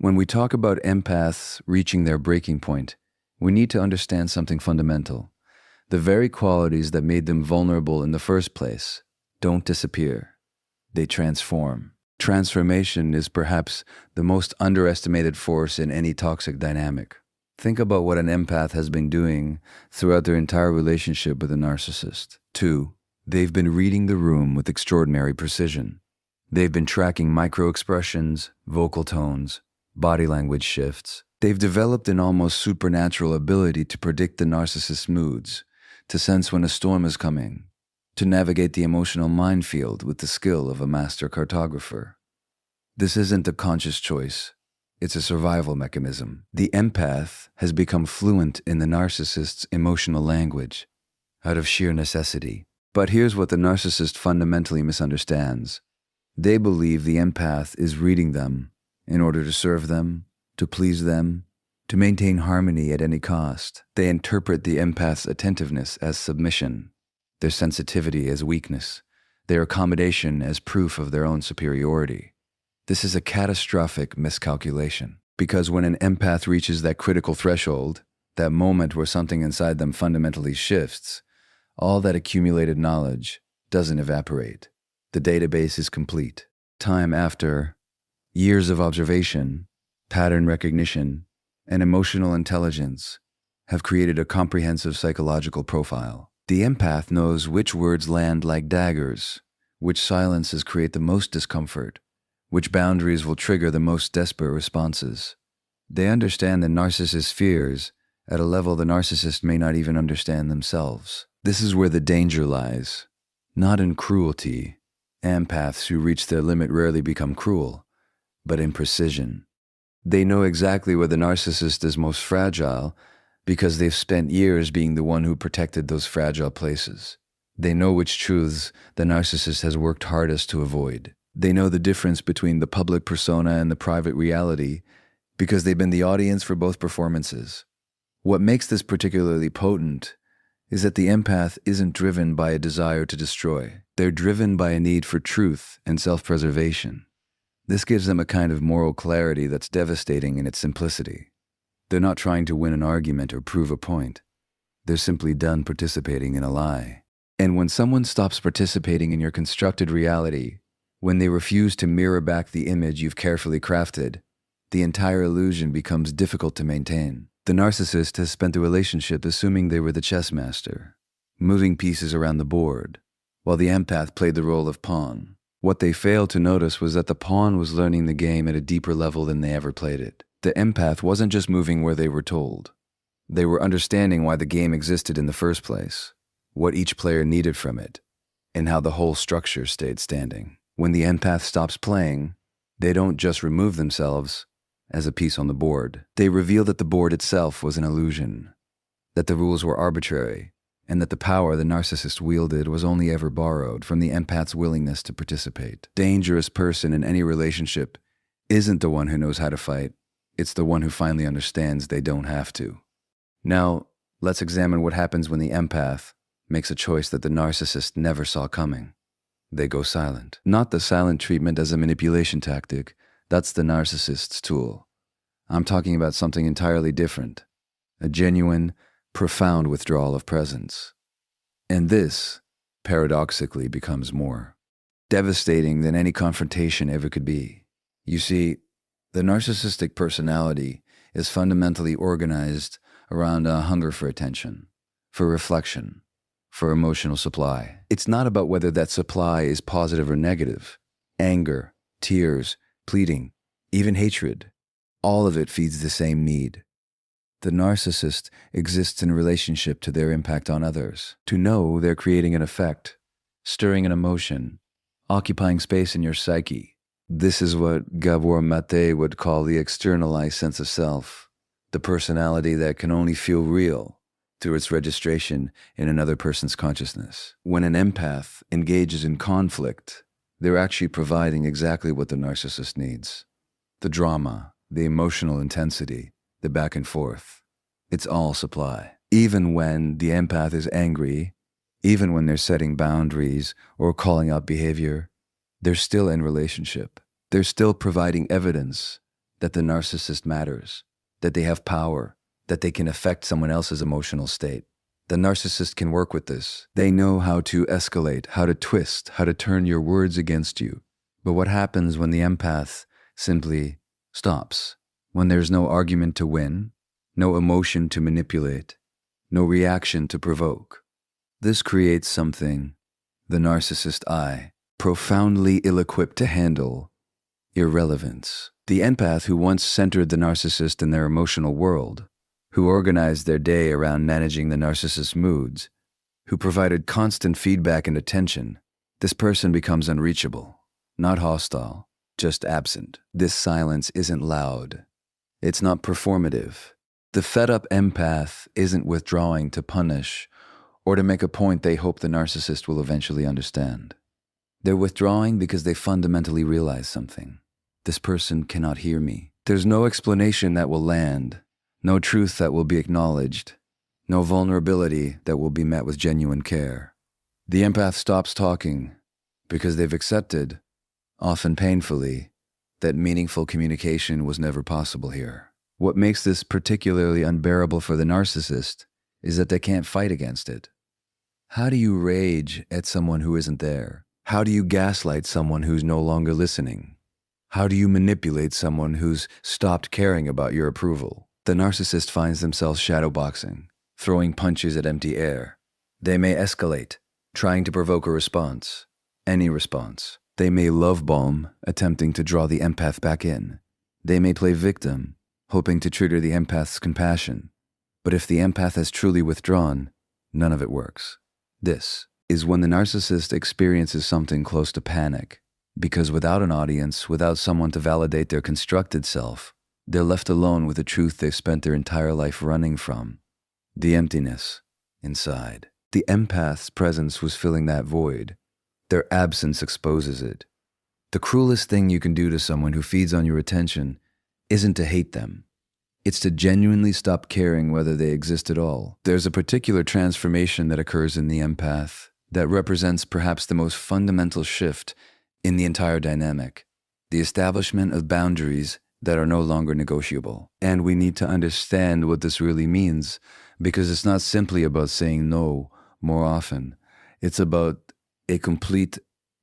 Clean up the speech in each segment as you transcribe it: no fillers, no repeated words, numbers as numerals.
When we talk about empaths reaching their breaking point, we need to understand something fundamental. The very qualities that made them vulnerable in the first place don't disappear. They transform. Transformation is perhaps the most underestimated force in any toxic dynamic. Think about what an empath has been doing throughout their entire relationship with a narcissist. 2. They've been reading the room with extraordinary precision. They've been tracking micro-expressions, vocal tones, body language shifts. They've developed an almost supernatural ability to predict the narcissist's moods, to sense when a storm is coming, to navigate the emotional minefield with the skill of a master cartographer. This isn't a conscious choice. It's a survival mechanism. The empath has become fluent in the narcissist's emotional language out of sheer necessity. But here's what the narcissist fundamentally misunderstands. They believe the empath is reading them in order to serve them, to please them, to maintain harmony at any cost. They interpret the empath's attentiveness as submission, their sensitivity as weakness, their accommodation as proof of their own superiority. This is a catastrophic miscalculation, because when an empath reaches that critical threshold, that moment where something inside them fundamentally shifts, all that accumulated knowledge doesn't evaporate. The database is complete. Time after, years of observation, pattern recognition, and emotional intelligence have created a comprehensive psychological profile. The empath knows which words land like daggers, which silences create the most discomfort, which boundaries will trigger the most desperate responses. They understand the narcissist's fears at a level the narcissist may not even understand themselves. This is where the danger lies, not in cruelty. Empaths who reach their limit rarely become cruel, but in precision. They know exactly where the narcissist is most fragile because they've spent years being the one who protected those fragile places. They know which truths the narcissist has worked hardest to avoid. They know the difference between the public persona and the private reality because they've been the audience for both performances. What makes this particularly potent is that the empath isn't driven by a desire to destroy. They're driven by a need for truth and self-preservation. This gives them a kind of moral clarity that's devastating in its simplicity. They're not trying to win an argument or prove a point. They're simply done participating in a lie. And when someone stops participating in your constructed reality, when they refuse to mirror back the image you've carefully crafted, the entire illusion becomes difficult to maintain. The narcissist has spent the relationship assuming they were the chess master, moving pieces around the board, while the empath played the role of pawn. What they failed to notice was that the pawn was learning the game at a deeper level than they ever played it. The empath wasn't just moving where they were told. They were understanding why the game existed in the first place, what each player needed from it, and how the whole structure stayed standing. When the empath stops playing, they don't just remove themselves as a piece on the board. They reveal that the board itself was an illusion, that the rules were arbitrary, and that the power the narcissist wielded was only ever borrowed from the empath's willingness to participate. Dangerous person in any relationship isn't the one who knows how to fight. It's the one who finally understands they don't have to. Now, let's examine what happens when the empath makes a choice that the narcissist never saw coming. They go silent. Not the silent treatment as a manipulation tactic. That's the narcissist's tool. I'm talking about something entirely different. A genuine, profound withdrawal of presence. And this, paradoxically, becomes more devastating than any confrontation ever could be. You see, the narcissistic personality is fundamentally organized around a hunger for attention, for reflection, for emotional supply. It's not about whether that supply is positive or negative. Anger, tears, pleading, even hatred, all of it feeds the same need. The narcissist exists in relationship to their impact on others, to know they're creating an effect, stirring an emotion, occupying space in your psyche. This is what Gabor Maté would call the externalized sense of self, the personality that can only feel real through its registration in another person's consciousness. When an empath engages in conflict, they're actually providing exactly what the narcissist needs. The drama, the emotional intensity, the back and forth. It's all supply. Even when the empath is angry, even when they're setting boundaries or calling out behavior, they're still in relationship. They're still providing evidence that the narcissist matters, that they have power, that they can affect someone else's emotional state. The narcissist can work with this. They know how to escalate, how to twist, how to turn your words against you. But what happens when the empath simply stops? When there's no argument to win, no emotion to manipulate, no reaction to provoke. This creates something the narcissist I, profoundly ill-equipped to handle: irrelevance. The empath who once centered the narcissist in their emotional world, who organized their day around managing the narcissist's moods, who provided constant feedback and attention, this person becomes unreachable, not hostile, just absent. This silence isn't loud. It's not performative. The fed-up empath isn't withdrawing to punish or to make a point they hope the narcissist will eventually understand. They're withdrawing because they fundamentally realize something. This person cannot hear me. There's no explanation that will land, no truth that will be acknowledged, no vulnerability that will be met with genuine care. The empath stops talking because they've accepted, often painfully, that meaningful communication was never possible here. What makes this particularly unbearable for the narcissist is that they can't fight against it. How do you rage at someone who isn't there? How do you gaslight someone who's no longer listening? How do you manipulate someone who's stopped caring about your approval? The narcissist finds themselves shadowboxing, throwing punches at empty air. They may escalate, trying to provoke a response, any response. They may love bomb, attempting to draw the empath back in. They may play victim, hoping to trigger the empath's compassion. But if the empath has truly withdrawn, none of it works. This is when the narcissist experiences something close to panic, because without an audience, without someone to validate their constructed self, they're left alone with the truth they've spent their entire life running from: the emptiness inside. The empath's presence was filling that void. Their absence exposes it. The cruelest thing you can do to someone who feeds on your attention isn't to hate them. It's to genuinely stop caring whether they exist at all. There's a particular transformation that occurs in the empath that represents perhaps the most fundamental shift in the entire dynamic: the establishment of boundaries that are no longer negotiable. And we need to understand what this really means, because it's not simply about saying no more often. It's about a complete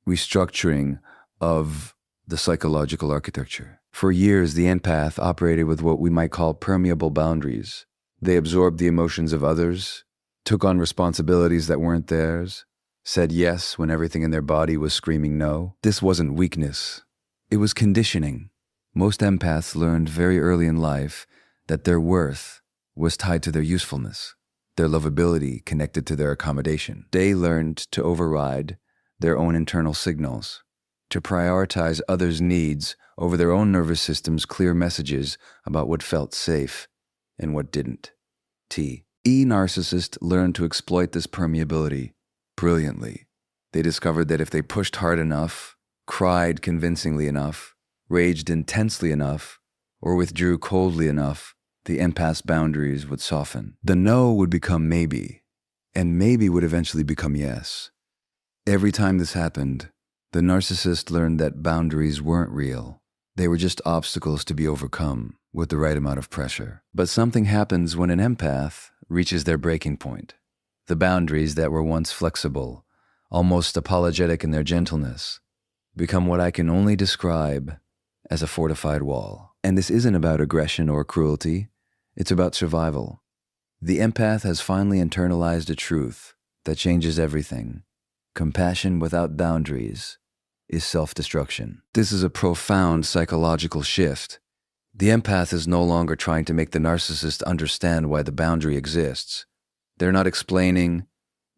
restructuring of the psychological architecture. For years, the empath operated with what we might call permeable boundaries. They absorbed the emotions of others, took on responsibilities that weren't theirs, said yes when everything in their body was screaming no. This wasn't weakness. It was conditioning. Most empaths learned very early in life that their worth was tied to their usefulness, their lovability connected to their accommodation. They learned to override their own internal signals, to prioritize others' needs over their own nervous system's clear messages about what felt safe and what didn't. Narcissist learned to exploit this permeability brilliantly. They discovered that if they pushed hard enough, cried convincingly enough, raged intensely enough, or withdrew coldly enough, the empath's boundaries would soften. The no would become maybe, and maybe would eventually become yes. Every time this happened, the narcissist learned that boundaries weren't real. They were just obstacles to be overcome with the right amount of pressure. But something happens when an empath reaches their breaking point. The boundaries that were once flexible, almost apologetic in their gentleness, become what I can only describe as a fortified wall. And this isn't about aggression or cruelty. It's about survival. The empath has finally internalized a truth that changes everything. Compassion without boundaries is self-destruction. This is a profound psychological shift. The empath is no longer trying to make the narcissist understand why the boundary exists. They're not explaining,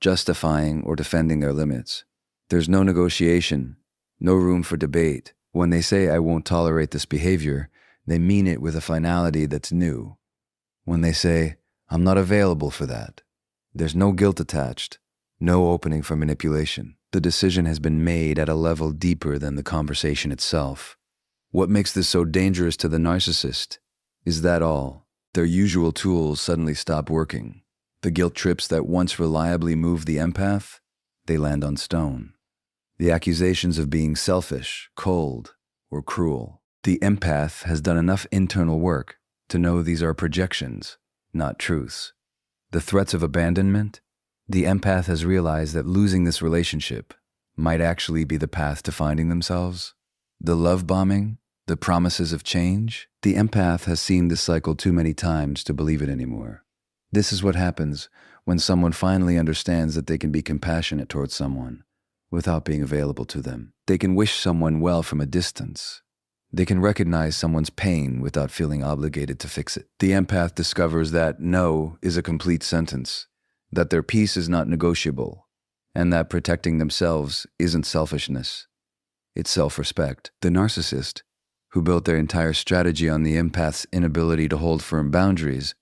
justifying, or defending their limits. There's no negotiation, no room for debate. When they say, "I won't tolerate this behavior," they mean it with a finality that's new. When they say, "I'm not available for that," there's no guilt attached, no opening for manipulation. The decision has been made at a level deeper than the conversation itself. What makes this so dangerous to the narcissist is that all their usual tools suddenly stop working. The guilt trips that once reliably moved the empath, they land on stone. The accusations of being selfish, cold, or cruel, The empath has done enough internal work to know these are projections, not truths. The threats of abandonment? The empath has realized that losing this relationship might actually be the path to finding themselves. The love bombing? The promises of change? The empath has seen this cycle too many times to believe it anymore. This is what happens when someone finally understands that they can be compassionate towards someone without being available to them. They can wish someone well from a distance. They can recognize someone's pain without feeling obligated to fix it. The empath discovers that no is a complete sentence, that their peace is not negotiable, and that protecting themselves isn't selfishness. It's self-respect. The narcissist, who built their entire strategy on the empath's inability to hold firm boundaries,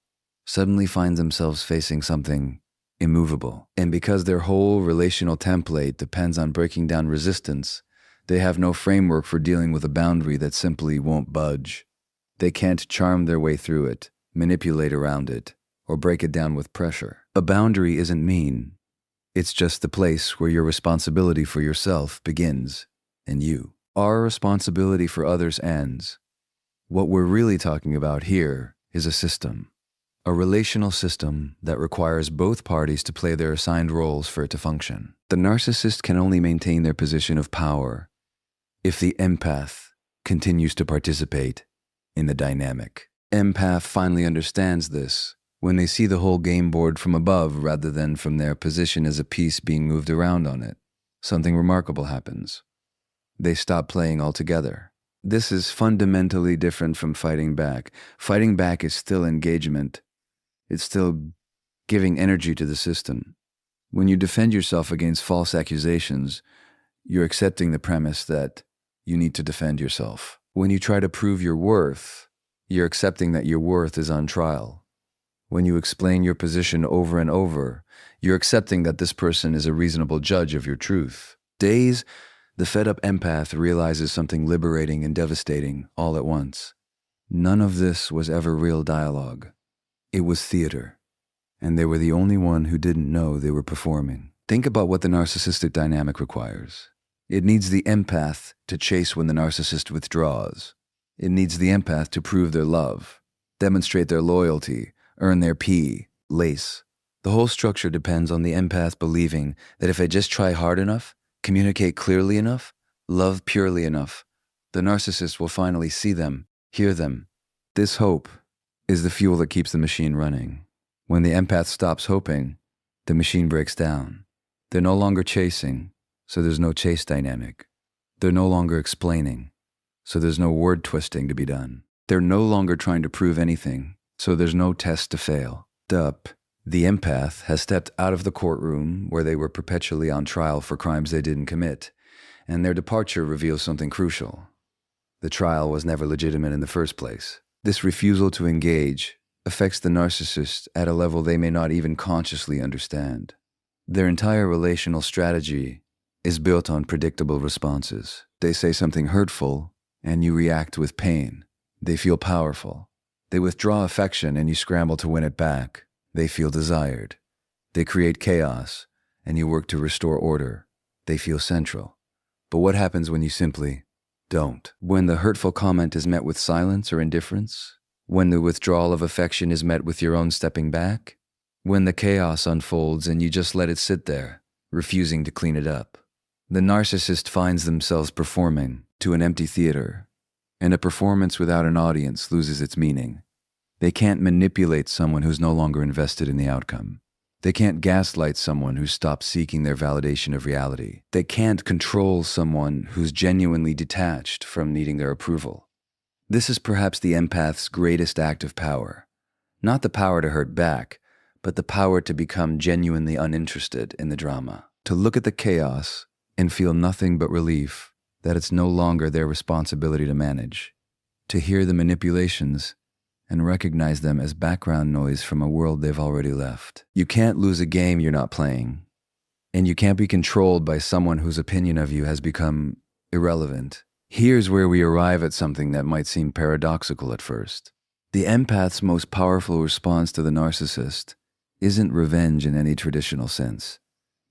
suddenly finds themselves facing something immovable. And because their whole relational template depends on breaking down resistance, they have no framework for dealing with a boundary that simply won't budge. They can't charm their way through it, manipulate around it, or break it down with pressure. A boundary isn't mean. It's just the place where your responsibility for yourself begins, and our responsibility for others ends. What we're really talking about here is a system. A relational system that requires both parties to play their assigned roles for it to function. The narcissist can only maintain their position of power if the empath continues to participate in the dynamic. Empath finally understands this when they see the whole game board from above rather than from their position as a piece being moved around on it. Something remarkable happens. They stop playing altogether. This is fundamentally different from fighting back. Fighting back is still engagement. It's still giving energy to the system. When you defend yourself against false accusations, you're accepting the premise that you need to defend yourself. When you try to prove your worth, you're accepting that your worth is on trial. When you explain your position over and over, you're accepting that this person is a reasonable judge of your truth. The fed-up empath realizes something liberating and devastating all at once. None of this was ever real dialogue. It was theater, and they were the only one who didn't know they were performing. Think about what the narcissistic dynamic requires. It needs the empath to chase when the narcissist withdraws. It needs the empath to prove their love, demonstrate their loyalty, earn their lace. The whole structure depends on the empath believing that if they just try hard enough, communicate clearly enough, love purely enough, the narcissist will finally see them, hear them. This hope is the fuel that keeps the machine running. When the empath stops hoping, the machine breaks down. They're no longer chasing, so there's no chase dynamic. They're no longer explaining, so there's no word twisting to be done. They're no longer trying to prove anything, so there's no test to fail. The empath has stepped out of the courtroom where they were perpetually on trial for crimes they didn't commit, and their departure reveals something crucial. The trial was never legitimate in the first place. This refusal to engage affects the narcissist at a level they may not even consciously understand. Their entire relational strategy is built on predictable responses. They say something hurtful, and you react with pain. They feel powerful. They withdraw affection, and you scramble to win it back. They feel desired. They create chaos, and you work to restore order. They feel central. But what happens when you simply don't? When the hurtful comment is met with silence or indifference? When the withdrawal of affection is met with your own stepping back? When the chaos unfolds and you just let it sit there, refusing to clean it up? The narcissist finds themselves performing to an empty theater, and a performance without an audience loses its meaning. They can't manipulate someone who's no longer invested in the outcome. They can't gaslight someone who's stopped seeking their validation of reality. They can't control someone who's genuinely detached from needing their approval. This is perhaps the empath's greatest act of power. Not the power to hurt back, but the power to become genuinely uninterested in the drama. To look at the chaos and feel nothing but relief that it's no longer their responsibility to manage. To hear the manipulations and recognize them as background noise from a world they've already left. You can't lose a game you're not playing, and you can't be controlled by someone whose opinion of you has become irrelevant. Here's where we arrive at something that might seem paradoxical at first. The empath's most powerful response to the narcissist isn't revenge in any traditional sense.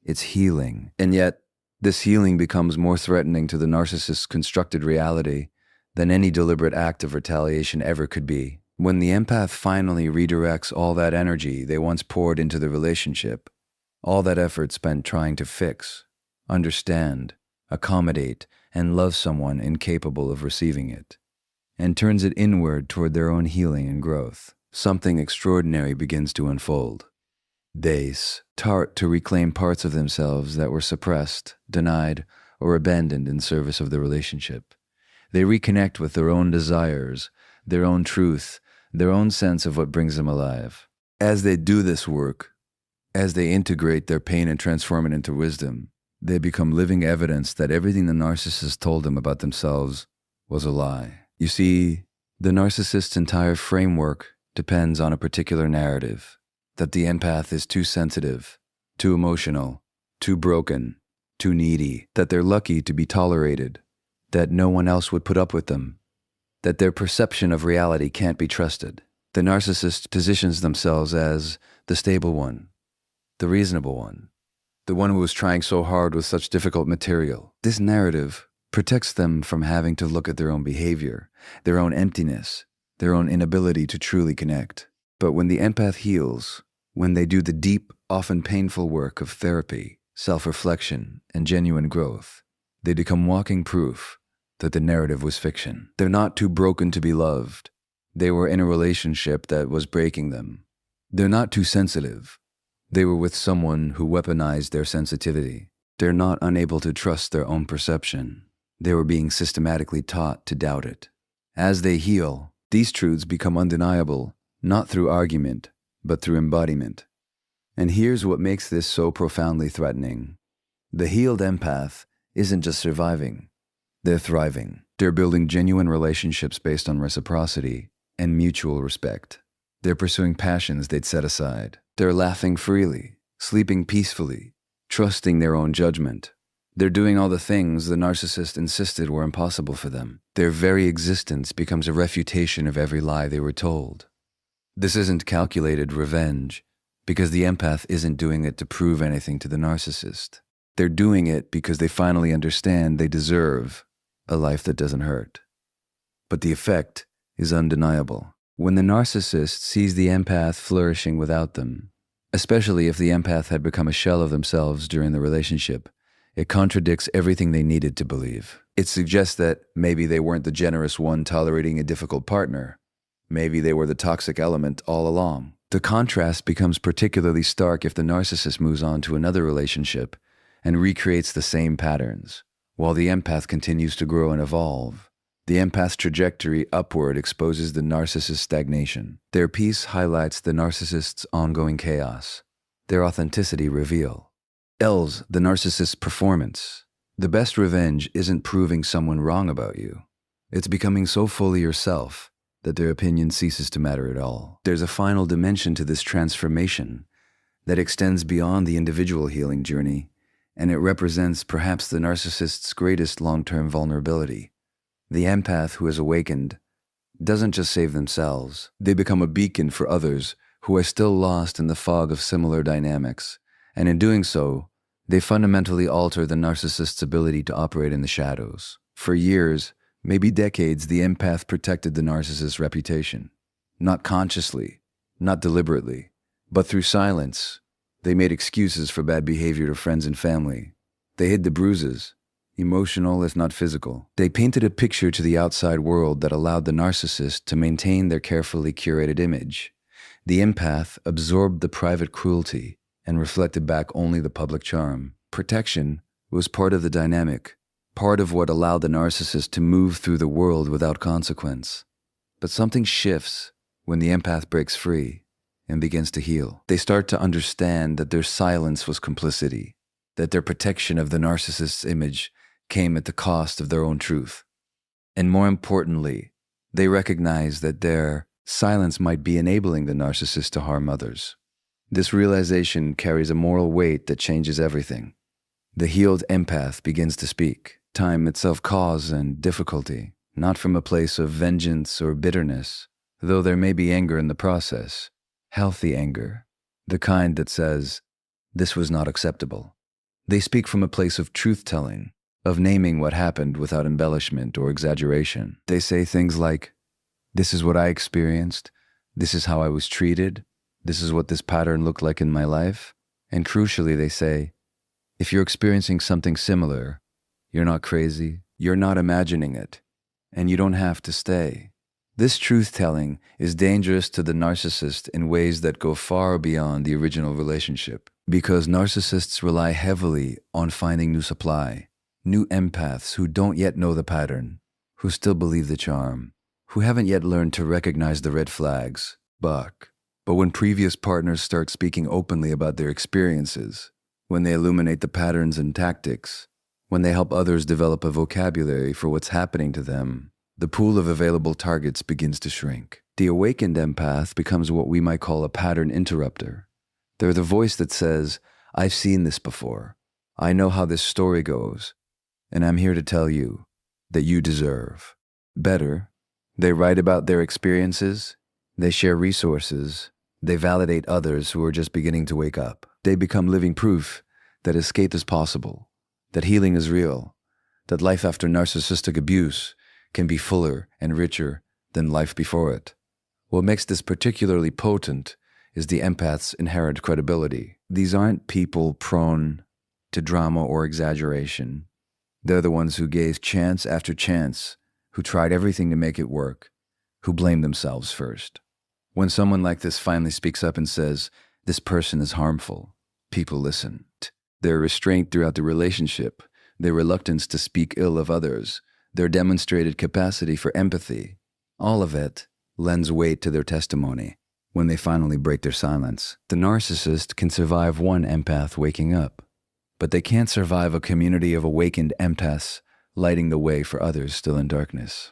It's healing. And yet, this healing becomes more threatening to the narcissist's constructed reality than any deliberate act of retaliation ever could be. When the empath finally redirects all that energy they once poured into the relationship, all that effort spent trying to fix, understand, accommodate, and love someone incapable of receiving it, and turns it inward toward their own healing and growth, something extraordinary begins to unfold. They start to reclaim parts of themselves that were suppressed, denied, or abandoned in service of the relationship. They reconnect with their own desires, their own truth, their own sense of what brings them alive. As they do this work, as they integrate their pain and transform it into wisdom, they become living evidence that everything the narcissist told them about themselves was a lie. You see, the narcissist's entire framework depends on a particular narrative, that the empath is too sensitive, too emotional, too broken, too needy, that they're lucky to be tolerated, that no one else would put up with them, that their perception of reality can't be trusted. The narcissist positions themselves as the stable one, the reasonable one, the one who was trying so hard with such difficult material. This narrative protects them from having to look at their own behavior, their own emptiness, their own inability to truly connect. But when the empath heals, when they do the deep, often painful work of therapy, self-reflection, and genuine growth, they become walking proof that the narrative was fiction. They're not too broken to be loved. They were in a relationship that was breaking them. They're not too sensitive. They were with someone who weaponized their sensitivity. They're not unable to trust their own perception. They were being systematically taught to doubt it. As they heal, these truths become undeniable, not through argument, but through embodiment. And here's what makes this so profoundly threatening. The healed empath isn't just surviving. They're thriving. They're building genuine relationships based on reciprocity and mutual respect. They're pursuing passions they'd set aside. They're laughing freely, sleeping peacefully, trusting their own judgment. They're doing all the things the narcissist insisted were impossible for them. Their very existence becomes a refutation of every lie they were told. This isn't calculated revenge, because the empath isn't doing it to prove anything to the narcissist. They're doing it because they finally understand they deserve a life that doesn't hurt. But the effect is undeniable. When the narcissist sees the empath flourishing without them, especially if the empath had become a shell of themselves during the relationship, it contradicts everything they needed to believe. It suggests that maybe they weren't the generous one tolerating a difficult partner. Maybe they were the toxic element all along. The contrast becomes particularly stark if the narcissist moves on to another relationship and recreates the same patterns, while the empath continues to grow and evolve. The empath's trajectory upward exposes the narcissist's stagnation. Their peace highlights the narcissist's ongoing chaos. Their authenticity reveals the narcissist's performance. The best revenge isn't proving someone wrong about you. It's becoming so fully yourself that their opinion ceases to matter at all. There's a final dimension to this transformation that extends beyond the individual healing journey, and it represents perhaps the narcissist's greatest long-term vulnerability. The empath who has awakened doesn't just save themselves. They become a beacon for others who are still lost in the fog of similar dynamics, and in doing so, they fundamentally alter the narcissist's ability to operate in the shadows. For years, maybe decades, the empath protected the narcissist's reputation. Not consciously, not deliberately, but through silence. They made excuses for bad behavior to friends and family. They hid the bruises, emotional if not physical. They painted a picture to the outside world that allowed the narcissist to maintain their carefully curated image. The empath absorbed the private cruelty and reflected back only the public charm. Protection was part of the dynamic, part of what allowed the narcissist to move through the world without consequence. But something shifts when the empath breaks free and begins to heal. They start to understand that their silence was complicity, that their protection of the narcissist's image came at the cost of their own truth. And more importantly, they recognize that their silence might be enabling the narcissist to harm others. This realization carries a moral weight that changes everything. The healed empath begins to speak, time itself cause and difficulty, not from a place of vengeance or bitterness, though there may be anger in the process, healthy anger, the kind that says, "This was not acceptable." They speak from a place of truth-telling, of naming what happened without embellishment or exaggeration. They say things like, "This is what I experienced. This is how I was treated. This is what this pattern looked like in my life." And crucially, they say, if you're experiencing something similar, you're not crazy, you're not imagining it, and you don't have to stay. This truth-telling is dangerous to the narcissist in ways that go far beyond the original relationship, because narcissists rely heavily on finding new supply, new empaths who don't yet know the pattern, who still believe the charm, who haven't yet learned to recognize the red flags. But when previous partners start speaking openly about their experiences, when they illuminate the patterns and tactics, when they help others develop a vocabulary for what's happening to them, the pool of available targets begins to shrink. The awakened empath becomes what we might call a pattern interrupter. They're the voice that says, "I've seen this before. I know how this story goes, and I'm here to tell you that you deserve better." They write about their experiences, they share resources, they validate others who are just beginning to wake up. They become living proof that escape is possible, that healing is real, that life after narcissistic abuse can be fuller and richer than life before it. What makes this particularly potent is the empath's inherent credibility. These aren't people prone to drama or exaggeration. They're the ones who gave chance after chance, who tried everything to make it work, who blamed themselves first. When someone like this finally speaks up and says, "This person is harmful," people listen. Their restraint throughout the relationship, their reluctance to speak ill of others, their demonstrated capacity for empathy, all of it lends weight to their testimony when they finally break their silence. The narcissist can survive one empath waking up, but they can't survive a community of awakened empaths lighting the way for others still in darkness.